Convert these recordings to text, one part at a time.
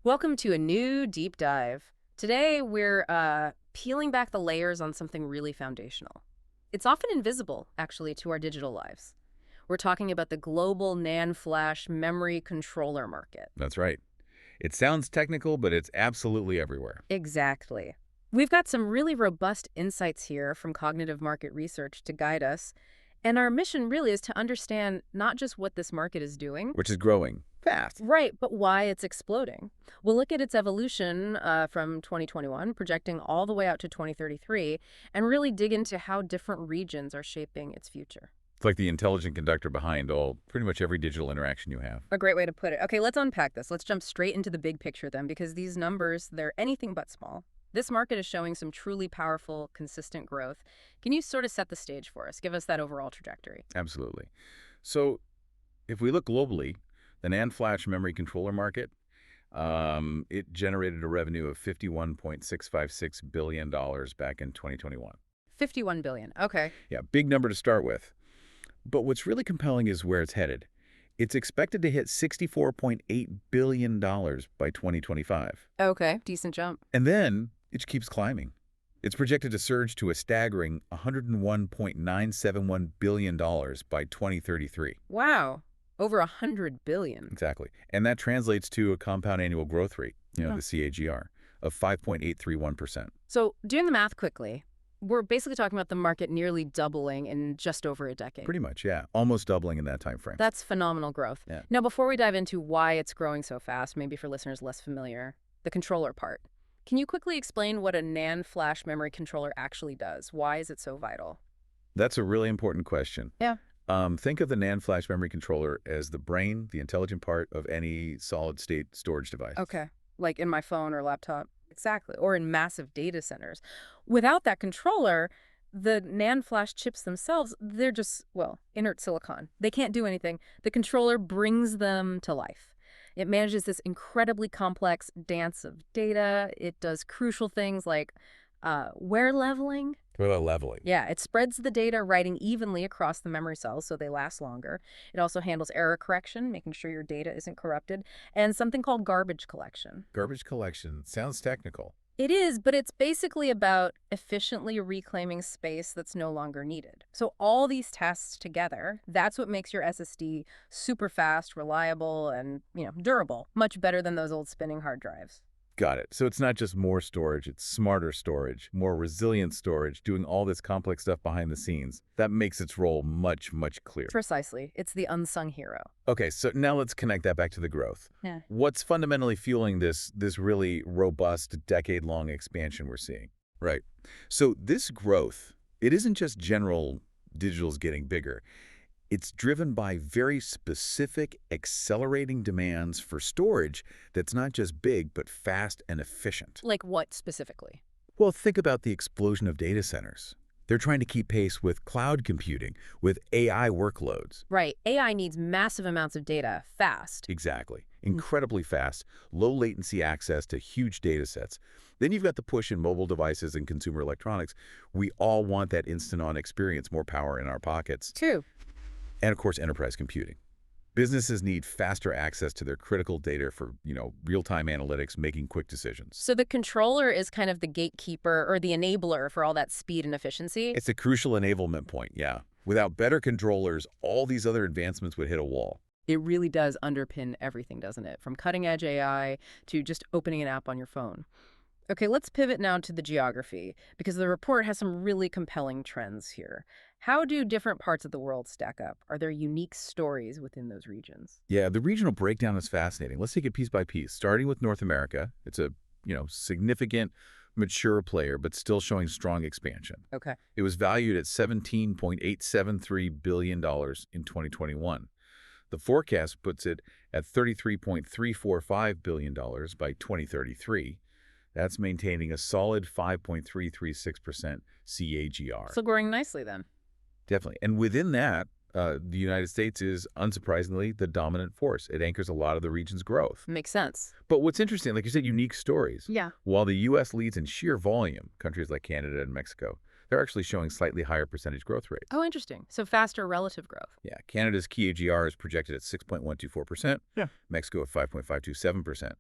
Welcome to a new deep dive. Today, we're peeling back the layers on something really foundational. It's often invisible, actually, to our digital lives. We're talking about the global NAND flash memory controller market. That's right. It sounds technical, but it's absolutely everywhere. Exactly. We've got some really robust insights here from cognitive market research to guide us. And our mission really is to understand not just what this market is doing, Which is growing fast. right, but why it's exploding. We'll look at its evolution from 2021, projecting all the way out to 2033, and really dig into how different regions are shaping its future. It's like the intelligent conductor behind pretty much every digital interaction you have. A great way to put it. Okay, let's unpack this. Let's jump straight into the big picture then, because these numbers, they're anything but small. This market is showing some truly powerful, consistent growth. Can you sort of set the stage for us? Give us that overall trajectory. Absolutely. So if we look globally, the NAND flash memory controller market, it generated a revenue of $51.656 billion back in 2021. 51 billion. Okay. Yeah, big number to start with. But what's really compelling is where it's headed. It's expected to hit $64.8 billion by 2025. Okay, decent jump. And then it keeps climbing. It's projected to surge to a staggering $101.971 billion by 2033. Wow. Over 100 billion. Exactly. And that translates to a compound annual growth rate, Huh. the CAGR, of 5.831%. So, doing the math quickly, we're basically talking about the market nearly doubling in just over a decade. Pretty much, yeah. Almost doubling in that time frame. That's phenomenal growth. Yeah. Now, before we dive into why it's growing so fast, maybe for listeners less familiar, the controller part. Can you quickly explain what a NAND flash memory controller actually does? Why is it so vital? That's a really important question. Yeah. Think of the NAND flash memory controller as the brain, the intelligent part of any solid-state storage device. Okay. Like in my phone or laptop. Exactly. Or in massive data centers. Without that controller, the NAND flash chips themselves, they're just, well, inert silicon. They can't do anything. The controller brings them to life. It manages this incredibly complex dance of data. It does crucial things like wear leveling. Well, leveling. Yeah, it spreads the data writing evenly across the memory cells so they last longer. It also handles error correction, making sure your data isn't corrupted, and something called garbage collection. Garbage collection sounds technical. It is, but it's basically about efficiently reclaiming space that's no longer needed. So all these tasks together, that's what makes your SSD super fast, reliable, and, durable. Much better than those old spinning hard drives. Got it. So it's not just more storage, it's smarter storage, more resilient storage, doing all this complex stuff behind the scenes. That makes its role much, much clearer. Precisely. It's the unsung hero. Okay, so now let's connect that back to the growth. Yeah. What's fundamentally fueling this really robust, decade-long expansion we're seeing? Right. So this growth, it isn't just general digital's getting bigger. It's driven by very specific, accelerating demands for storage that's not just big, but fast and efficient. Like what specifically? Well, think about the explosion of data centers. They're trying to keep pace with cloud computing, with AI workloads. Right. AI needs massive amounts of data fast. Exactly. Incredibly fast, low latency access to huge data sets. Then you've got the push in mobile devices and consumer electronics. We all want that instant-on experience, more power in our pockets. True. And, of course, enterprise computing. Businesses need faster access to their critical data for, real-time analytics, making quick decisions. So the controller is kind of the gatekeeper or the enabler for all that speed and efficiency? It's a crucial enablement point, yeah. Without better controllers, all these other advancements would hit a wall. It really does underpin everything, doesn't it? From cutting-edge AI to just opening an app on your phone. Okay, let's pivot now to the geography, because the report has some really compelling trends here. How do different parts of the world stack up? Are there unique stories within those regions? Yeah, the regional breakdown is fascinating. Let's take it piece by piece, starting with North America. It's a, significant, mature player, but still showing strong expansion. Okay. It was valued at $17.873 billion in 2021. The forecast puts it at $33.345 billion by 2033. That's maintaining a solid 5.336% CAGR. So growing nicely then. Definitely. And within that, the United States is, unsurprisingly, the dominant force. It anchors a lot of the region's growth. Makes sense. But what's interesting, like you said, unique stories. Yeah. While the U.S. leads in sheer volume, countries like Canada and Mexico, they're actually showing slightly higher percentage growth rates. Oh, interesting. So faster relative growth. Yeah. Canada's CAGR is projected at 6.124%. Yeah. Mexico at 5.527%.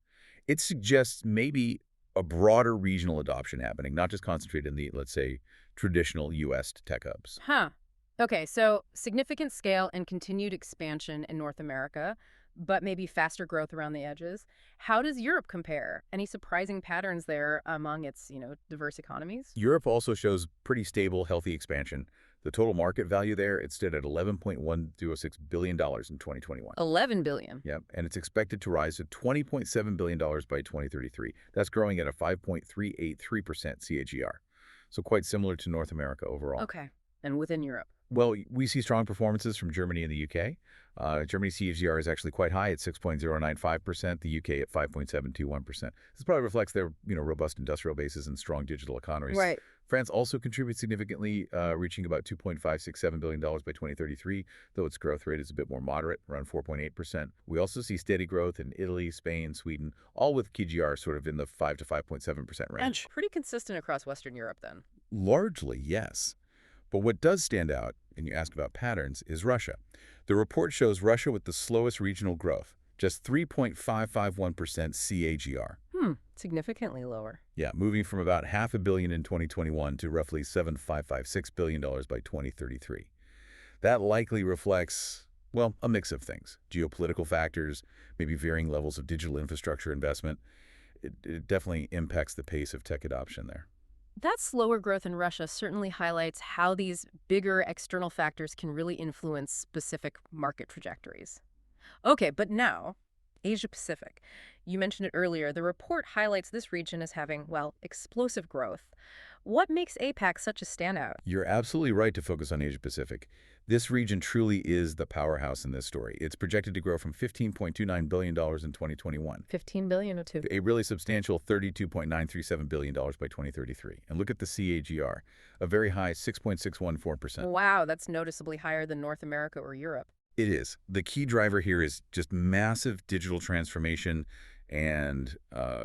It suggests maybe a broader regional adoption happening, not just concentrated in the, let's say, traditional U.S. tech hubs. Huh. Okay, so significant scale and continued expansion in North America, but maybe faster growth around the edges. How does Europe compare? Any surprising patterns there among its, diverse economies? Europe also shows pretty stable, healthy expansion. The total market value there, it stood at $11.106 billion in 2021. 11 billion. Yep, and it's expected to rise to $20.7 billion by 2033. That's growing at a 5.383% CAGR. So quite similar to North America overall. Okay. And within Europe. Well, we see strong performances from Germany and the UK. Germany's CAGR is actually quite high at 6.095%, the UK at 5.721%. This probably reflects their, robust industrial bases and strong digital economies. Right. France also contributes significantly, reaching about $2.567 billion by 2033, though its growth rate is a bit more moderate, around 4.8%. We also see steady growth in Italy, Spain, Sweden, all with CAGR sort of in the 5 to 5.7% range. And pretty consistent across Western Europe then. Largely, yes. But what does stand out, and you ask about patterns, is Russia. The report shows Russia with the slowest regional growth, just 3.551% CAGR. Significantly lower. Yeah, moving from about $500 million in 2021 to roughly $7.556 billion by 2033. That likely reflects, well, a mix of things. Geopolitical factors, maybe varying levels of digital infrastructure investment. It definitely impacts the pace of tech adoption there. That slower growth in Russia certainly highlights how these bigger external factors can really influence specific market trajectories. Okay, but now, Asia Pacific. You mentioned it earlier. The report highlights this region as having, well, explosive growth. What makes APAC such a standout? You're absolutely right to focus on Asia Pacific. This region truly is the powerhouse in this story. It's projected to grow from $15.29 billion in 2021. 15 billion or two. A really substantial $32.937 billion by 2033. And look at the CAGR, a very high 6.614%. Wow, that's noticeably higher than North America or Europe. It is. The key driver here is just massive digital transformation and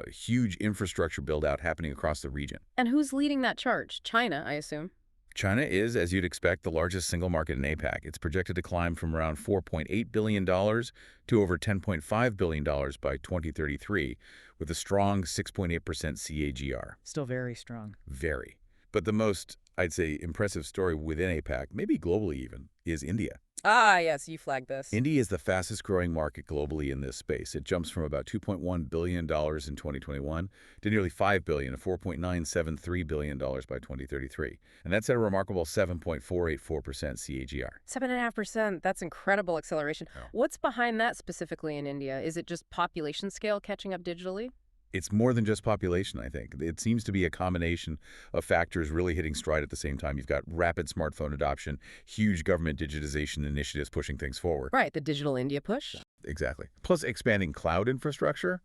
huge infrastructure build-out happening across the region. And who's leading that charge? China, I assume. China is, as you'd expect, the largest single market in APAC. It's projected to climb from around $4.8 billion to over $10.5 billion by 2033, with a strong 6.8% CAGR. Still very strong. Very. But the most, I'd say, impressive story within APAC, maybe globally even, is India. Ah, yes, you flagged this. India is the fastest growing market globally in this space. It jumps from about $2.1 billion in 2021 to nearly $5 billion, $4.973 billion by 2033. And that's at a remarkable 7.484% CAGR. 7.5%. That's incredible acceleration. Yeah. What's behind that specifically in India? Is it just population scale catching up digitally? It's more than just population, I think. It seems to be a combination of factors really hitting stride at the same time. You've got rapid smartphone adoption, huge government digitization initiatives pushing things forward. Right, the Digital India push. Exactly. Plus expanding cloud infrastructure,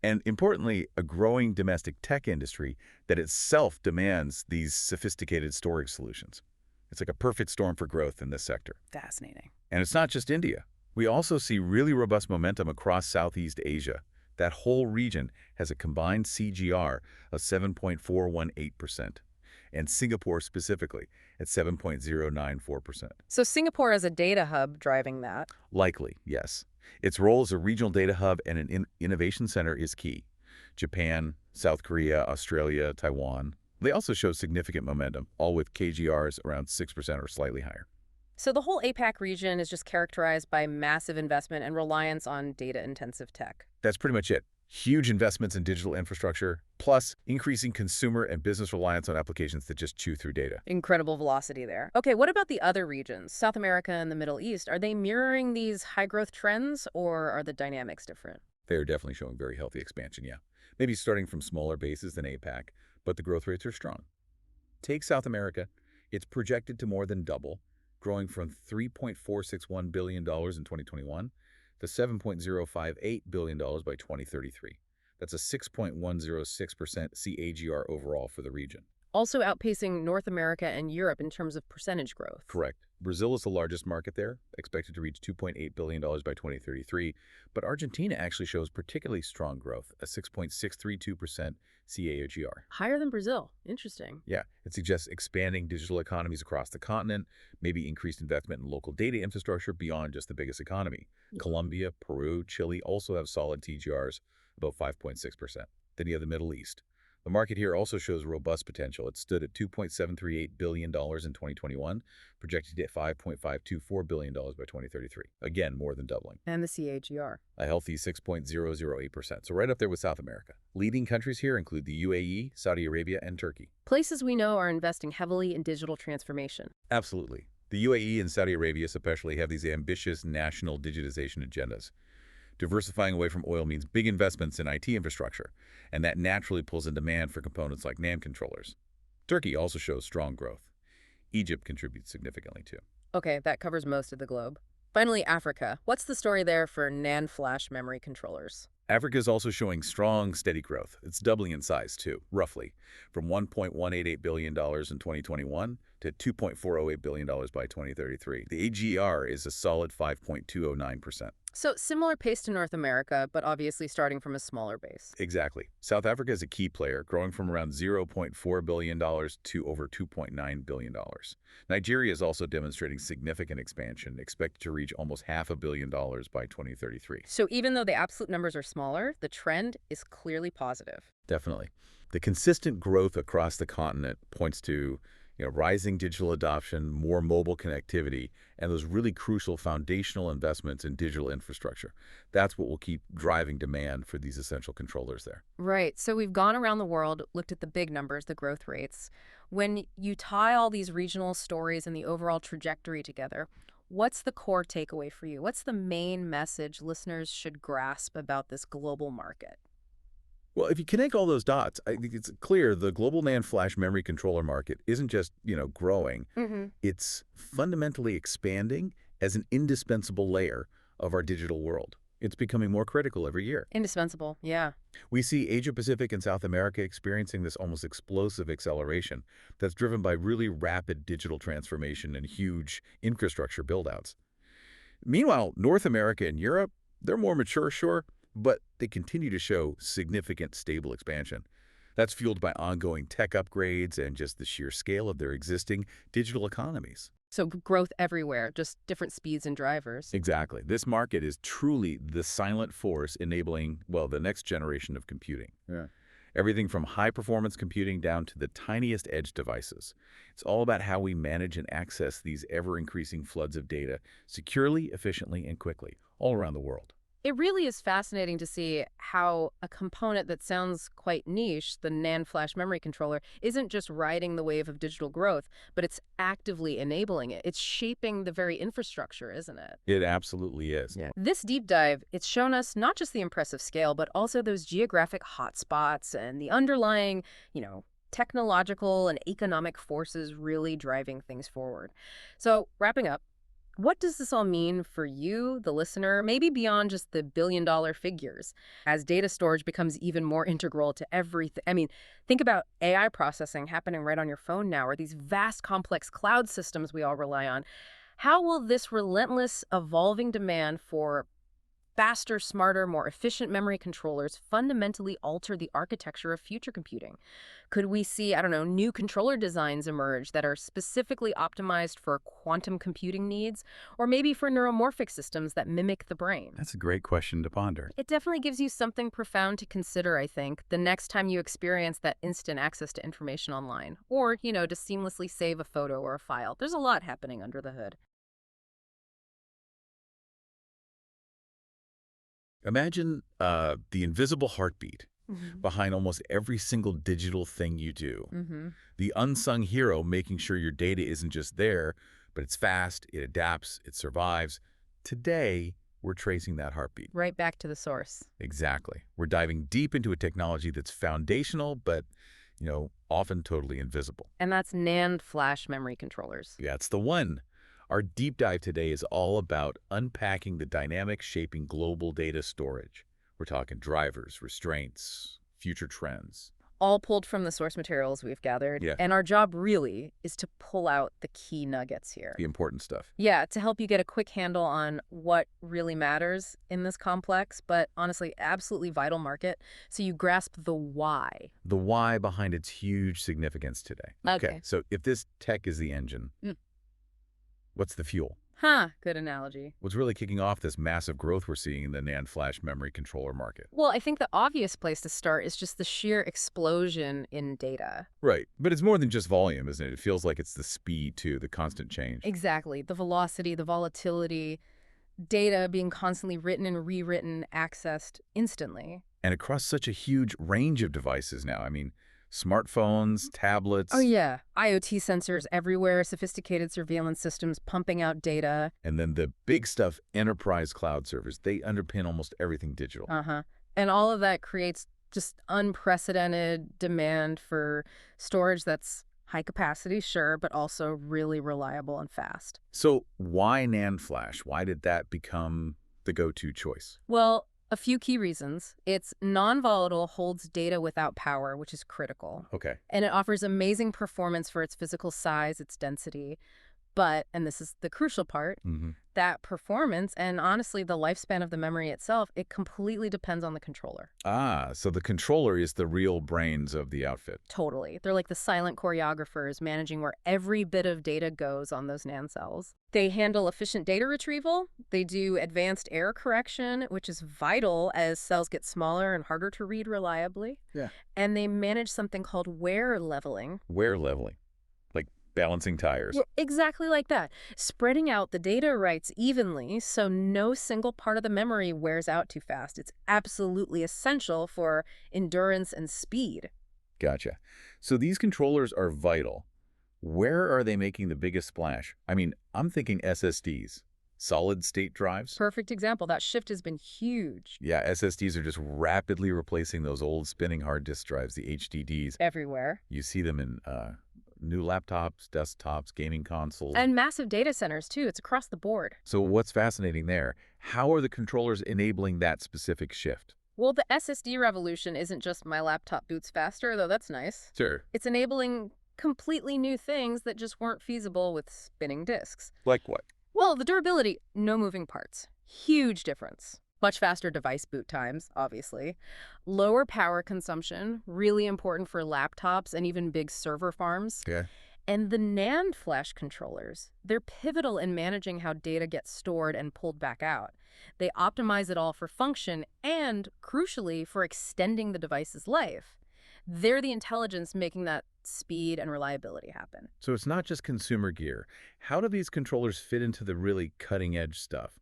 and importantly, a growing domestic tech industry that itself demands these sophisticated storage solutions. It's like a perfect storm for growth in this sector. Fascinating. And it's not just India. We also see really robust momentum across Southeast Asia. That whole region has a combined CAGR of 7.418%, and Singapore specifically at 7.094%. So Singapore as a data hub driving that. Likely, yes. Its role as a regional data hub and an innovation center is key. Japan, South Korea, Australia, Taiwan. They also show significant momentum, all with KGRs around 6% or slightly higher. So the whole APAC region is just characterized by massive investment and reliance on data-intensive tech. That's pretty much it. Huge investments in digital infrastructure, plus increasing consumer and business reliance on applications that just chew through data. Incredible velocity there. Okay, what about the other regions? South America and the Middle East, are they mirroring these high-growth trends, or are the dynamics different? They are definitely showing very healthy expansion, yeah. Maybe starting from smaller bases than APAC, but the growth rates are strong. Take South America. It's projected to more than double, growing from $3.461 billion in 2021 to $7.058 billion by 2033. That's a 6.106% CAGR overall for the region. Also outpacing North America and Europe in terms of percentage growth. Correct. Brazil is the largest market there, expected to reach $2.8 billion by 2033, but Argentina actually shows particularly strong growth, a 6.632% CAGR. Higher than Brazil. Interesting. Yeah, it suggests expanding digital economies across the continent, maybe increased investment in local data infrastructure beyond just the biggest economy. Colombia, Peru, Chile also have solid TGRs, about 5.6%. Then you have the Middle East. The market here also shows robust potential. It stood at $2.738 billion in 2021, projected to hit $5.524 billion by 2033. Again, more than doubling. And the CAGR. A healthy 6.008%, so right up there with South America. Leading countries here include the UAE, Saudi Arabia, and Turkey. Places we know are investing heavily in digital transformation. Absolutely. The UAE and Saudi Arabia especially have these ambitious national digitization agendas. Diversifying away from oil means big investments in IT infrastructure, and that naturally pulls in demand for components like NAND controllers. Turkey also shows strong growth. Egypt contributes significantly too. Okay, that covers most of the globe. Finally, Africa. What's the story there for NAND flash memory controllers? Africa is also showing strong, steady growth. It's doubling in size too, roughly, from $1.188 billion in 2021 to $2.408 billion by 2033. The AGR is a solid 5.209%. So similar pace to North America, but obviously starting from a smaller base. Exactly. South Africa is a key player, growing from around $0.4 billion to over $2.9 billion. Nigeria is also demonstrating significant expansion, expected to reach almost $500 million by 2033. So even though the absolute numbers are smaller, the trend is clearly positive. Definitely. The consistent growth across the continent points to rising digital adoption, more mobile connectivity, and those really crucial foundational investments in digital infrastructure. That's what will keep driving demand for these essential controllers there. Right. So we've gone around the world, looked at the big numbers, the growth rates. When you tie all these regional stories and the overall trajectory together, what's the core takeaway for you? What's the main message listeners should grasp about this global market? Well, if you connect all those dots, I think it's clear the global NAND flash memory controller market isn't just, growing. Mm-hmm. It's fundamentally expanding as an indispensable layer of our digital world. It's becoming more critical every year. Indispensable, yeah. We see Asia-Pacific and South America experiencing this almost explosive acceleration that's driven by really rapid digital transformation and huge infrastructure buildouts. Meanwhile, North America and Europe, they're more mature, sure, but they continue to show significant stable expansion. That's fueled by ongoing tech upgrades and just the sheer scale of their existing digital economies. So growth everywhere, just different speeds and drivers. Exactly. This market is truly the silent force enabling, well, the next generation of computing. Yeah. Everything from high-performance computing down to the tiniest edge devices. It's all about how we manage and access these ever-increasing floods of data securely, efficiently, and quickly, all around the world. It really is fascinating to see how a component that sounds quite niche, the NAND flash memory controller, isn't just riding the wave of digital growth, but it's actively enabling it. It's shaping the very infrastructure, isn't it? It absolutely is. Yeah. This deep dive, it's shown us not just the impressive scale, but also those geographic hotspots and the underlying, technological and economic forces really driving things forward. So wrapping up, what does this all mean for you, the listener, maybe beyond just the billion-dollar figures, as data storage becomes even more integral to everything? I mean, think about AI processing happening right on your phone now, or these vast, complex cloud systems we all rely on. How will this relentless, evolving demand for faster, smarter, more efficient memory controllers fundamentally alter the architecture of future computing? Could we see, new controller designs emerge that are specifically optimized for quantum computing needs, or maybe for neuromorphic systems that mimic the brain? That's a great question to ponder. It definitely gives you something profound to consider, I think, the next time you experience that instant access to information online, or, to seamlessly save a photo or a file. There's a lot happening under the hood. Imagine the invisible heartbeat behind almost every single digital thing you do. The unsung hero making sure your data isn't just there, but it's fast, it adapts, it survives. Today, we're tracing that heartbeat. Right back to the source. Exactly. We're diving deep into a technology that's foundational, but, often totally invisible. And that's NAND flash memory controllers. That's the one. Our deep dive today is all about unpacking the dynamics shaping global data storage. We're talking drivers, restraints, future trends. All pulled from the source materials we've gathered. Yeah. And our job really is to pull out the key nuggets here. The important stuff. Yeah, to help you get a quick handle on what really matters in this complex, but honestly, absolutely vital market, so you grasp the why. The why behind its huge significance today. Okay. So if this tech is the engine, what's the fuel? Huh, good analogy. What's really kicking off this massive growth we're seeing in the NAND flash memory controller market? Well, I think the obvious place to start is just the sheer explosion in data. Right. But it's more than just volume, isn't it? It feels like it's the speed, too, the constant change. Exactly. The velocity, the volatility, data being constantly written and rewritten, accessed instantly. And across such a huge range of devices now. I mean, smartphones, Oh, tablets, yeah. IoT sensors everywhere, sophisticated surveillance systems pumping out data. and then the big stuff, enterprise cloud servers. They underpin almost everything digital. Uh-huh. And all of that creates just unprecedented demand for storage that's high capacity, sure, but also really reliable and fast. So why NAND flash? Why did that become the go-to choice? Well, a few key reasons. It's non-volatile, holds data without power, which is critical. Okay. And it offers amazing performance for its physical size, its density. But, and this is the crucial part, Mm-hmm. that performance and honestly the lifespan of the memory itself, it completely depends on the controller. Ah, so the controller is the real brains of the outfit. Totally. They're like the silent choreographers managing where every bit of data goes on those NAND cells. They handle efficient data retrieval. They do advanced error correction, which is vital as cells get smaller and harder to read reliably. Yeah. And they manage something called wear leveling. Wear leveling, like balancing tires. Yeah, exactly like that. Spreading out the data writes evenly so no single part of the memory wears out too fast. It's absolutely essential for endurance and speed. Gotcha. So these controllers are vital. Where are they making the biggest splash? I mean, I'm thinking SSDs, solid state drives. Perfect example. That shift has been huge Yeah, SSDs are just rapidly replacing those old spinning hard disk drives, the HDDs. everywhere. You see them in new laptops, desktops, gaming consoles. And massive data centers, too. It's across the board. So what's fascinating there? How are the controllers enabling that specific shift? Well, the SSD revolution isn't just my laptop boots faster, though that's nice. Sure. It's enabling completely new things that just weren't feasible with spinning disks. Like what? Well, the durability, no moving parts. Huge difference. Much faster device boot times, obviously. Lower power consumption, really important for laptops and even big server farms. Yeah. And the NAND flash controllers, they're pivotal in managing how data gets stored and pulled back out. They optimize it all for function and, crucially, for extending the device's life. They're the intelligence making that speed and reliability happen. So it's not just consumer gear. How do these controllers fit into the really cutting edge stuff?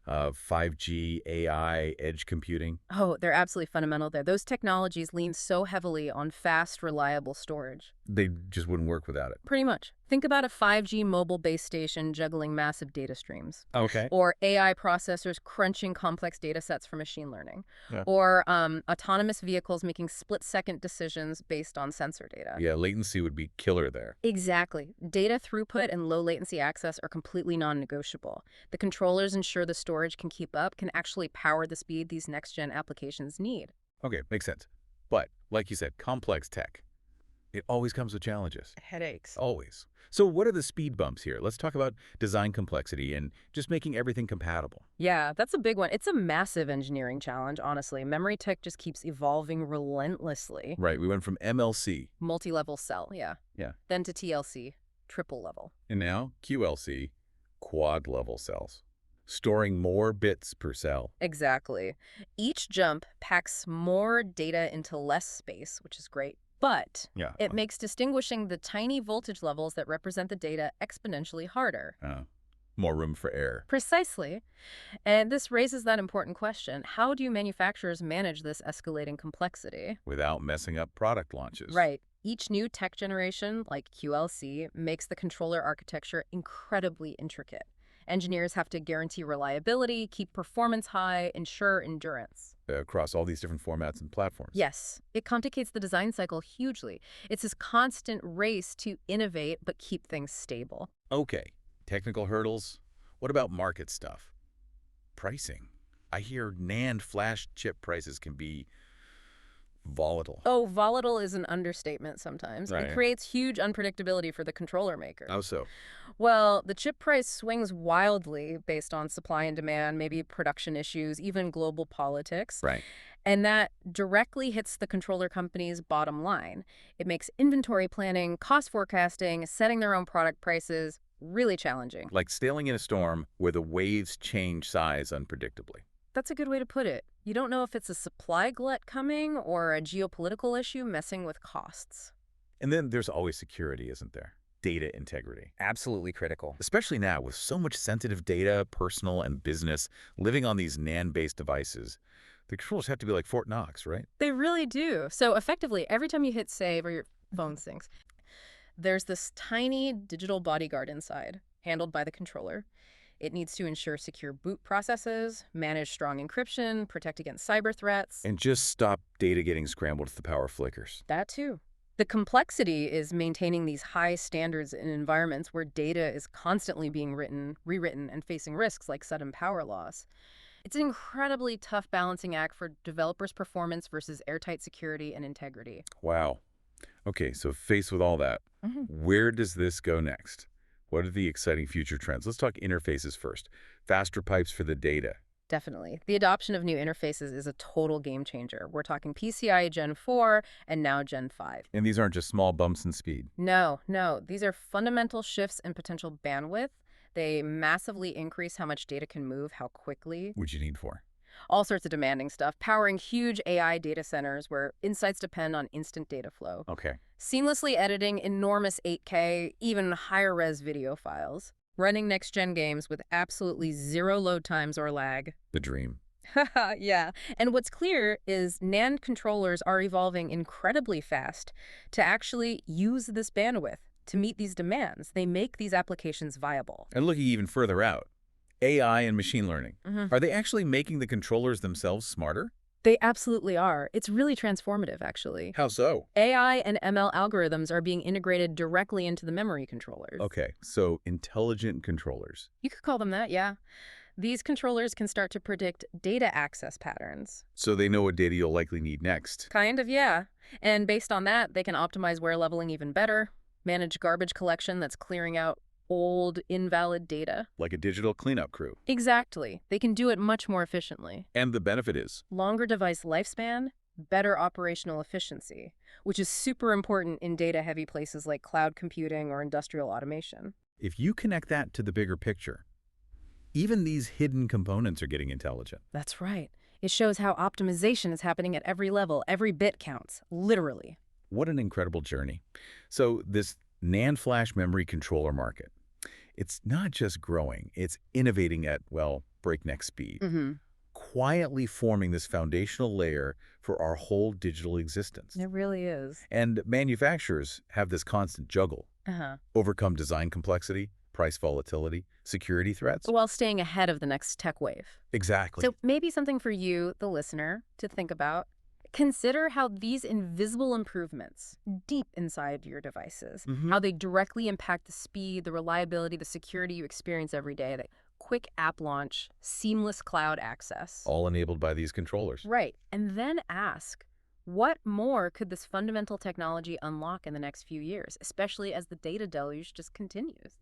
5G, AI, edge computing? Oh, they're absolutely fundamental there. Those technologies lean so heavily on fast, reliable storage. They just wouldn't work without it. Pretty much. Think about a 5G mobile base station juggling massive data streams. Okay. Or AI processors crunching complex data sets for machine learning. Yeah. Or autonomous vehicles making split-second decisions based on sensor data. Yeah, latency would be killer there. Exactly. Data throughput and low latency access are completely non-negotiable. The controllers ensure the storage can keep up, can actually power the speed these next-gen applications need. Okay, makes sense. But, like you said, complex tech. It always comes with challenges. Headaches. Always. So what are the speed bumps here? Let's talk about design complexity and just making everything compatible. Yeah, that's a big one. It's a massive engineering challenge, honestly. Memory tech just keeps evolving relentlessly. Right, we went from MLC. Multi-level cell, yeah. Yeah. Then to TLC, triple level. And now QLC, quad level cells. Storing more bits per cell. Exactly. Each jump packs more data into less space, which is great. But Yeah. it makes distinguishing the tiny voltage levels that represent the data exponentially harder. More room for error. Precisely. And this raises that important question. How do manufacturers manage this escalating complexity? Without messing up product launches. Right. Each new tech generation, like QLC, makes the controller architecture incredibly intricate. Engineers have to guarantee reliability, keep performance high, ensure endurance. Across all these different formats and platforms. Yes, it complicates the design cycle hugely. It's this constant race to innovate but keep things stable. Okay, technical hurdles. What about market stuff? Pricing. I hear NAND flash chip prices can be volatile. Oh, volatile is an understatement sometimes. Right. It creates huge unpredictability for the controller maker. How so? Well, the chip price swings wildly based on supply and demand, maybe production issues, even global politics. Right. And that directly hits the controller company's bottom line. It makes inventory planning, cost forecasting, setting their own product prices really challenging. Like sailing in a storm where the waves change size unpredictably. That's a good way to put it. You don't know if it's a supply glut coming or a geopolitical issue messing with costs. And then there's always security, isn't there? Data integrity. Absolutely critical. Especially now with so much sensitive data, personal and business, living on these NAND-based devices, the controllers have to be like Fort Knox, right? They really do. So effectively, every time you hit save or your phone syncs, there's this tiny digital bodyguard inside, handled by the controller. It needs to ensure secure boot processes, manage strong encryption, protect against cyber threats. And just stop data getting scrambled if the power flickers. That too. The complexity is maintaining these high standards in environments where data is constantly being rewritten, and facing risks like sudden power loss. It's an incredibly tough balancing act for developers' performance versus airtight security and integrity. Wow. Okay, so faced with all that, where does this go next? What are the exciting future trends? Let's talk interfaces first. Faster pipes for the data. Definitely. The adoption of new interfaces is a total game changer. We're talking PCIe Gen 4 and now Gen 5. And these aren't just small bumps in speed. No. These are fundamental shifts in potential bandwidth. They massively increase how much data can move, how quickly. What'd you need for? All sorts of demanding stuff, powering huge AI data centers where insights depend on instant data flow. Okay. Seamlessly editing enormous 8K, even higher res video files. Running next-gen games with absolutely zero load times or lag. The dream. Yeah. And what's clear is NAND controllers are evolving incredibly fast to actually use this bandwidth to meet these demands. They make these applications viable. And looking even further out, AI and machine learning. Mm-hmm. Are they actually making the controllers themselves smarter? They absolutely are. It's really transformative, actually. How so? AI and ML algorithms are being integrated directly into the memory controllers. Okay, so intelligent controllers. You could call them that, yeah. These controllers can start to predict data access patterns. So they know what data you'll likely need next. Kind of, yeah. And based on that, they can optimize wear leveling even better, manage garbage collection that's clearing out old, invalid data. Like a digital cleanup crew. Exactly. They can do it much more efficiently. And the benefit is? Longer device lifespan, better operational efficiency, which is super important in data-heavy places like cloud computing or industrial automation. If you connect that to the bigger picture, even these hidden components are getting intelligent. That's right. It shows how optimization is happening at every level. Every bit counts, literally. What an incredible journey. So this NAND flash memory controller market, it's not just growing, it's innovating at, well, breakneck speed. Quietly forming this foundational layer for our whole digital existence. It really is. And manufacturers have this constant juggle. Overcome design complexity, price volatility, security threats. While staying ahead of the next tech wave. Exactly. So maybe something for you, the listener, to think about. Consider how these invisible improvements deep inside your devices, how they directly impact the speed, the reliability, the security you experience every day. The quick app launch, seamless cloud access. All enabled by these controllers. Right. And then ask, what more could this fundamental technology unlock in the next few years, especially as the data deluge just continues?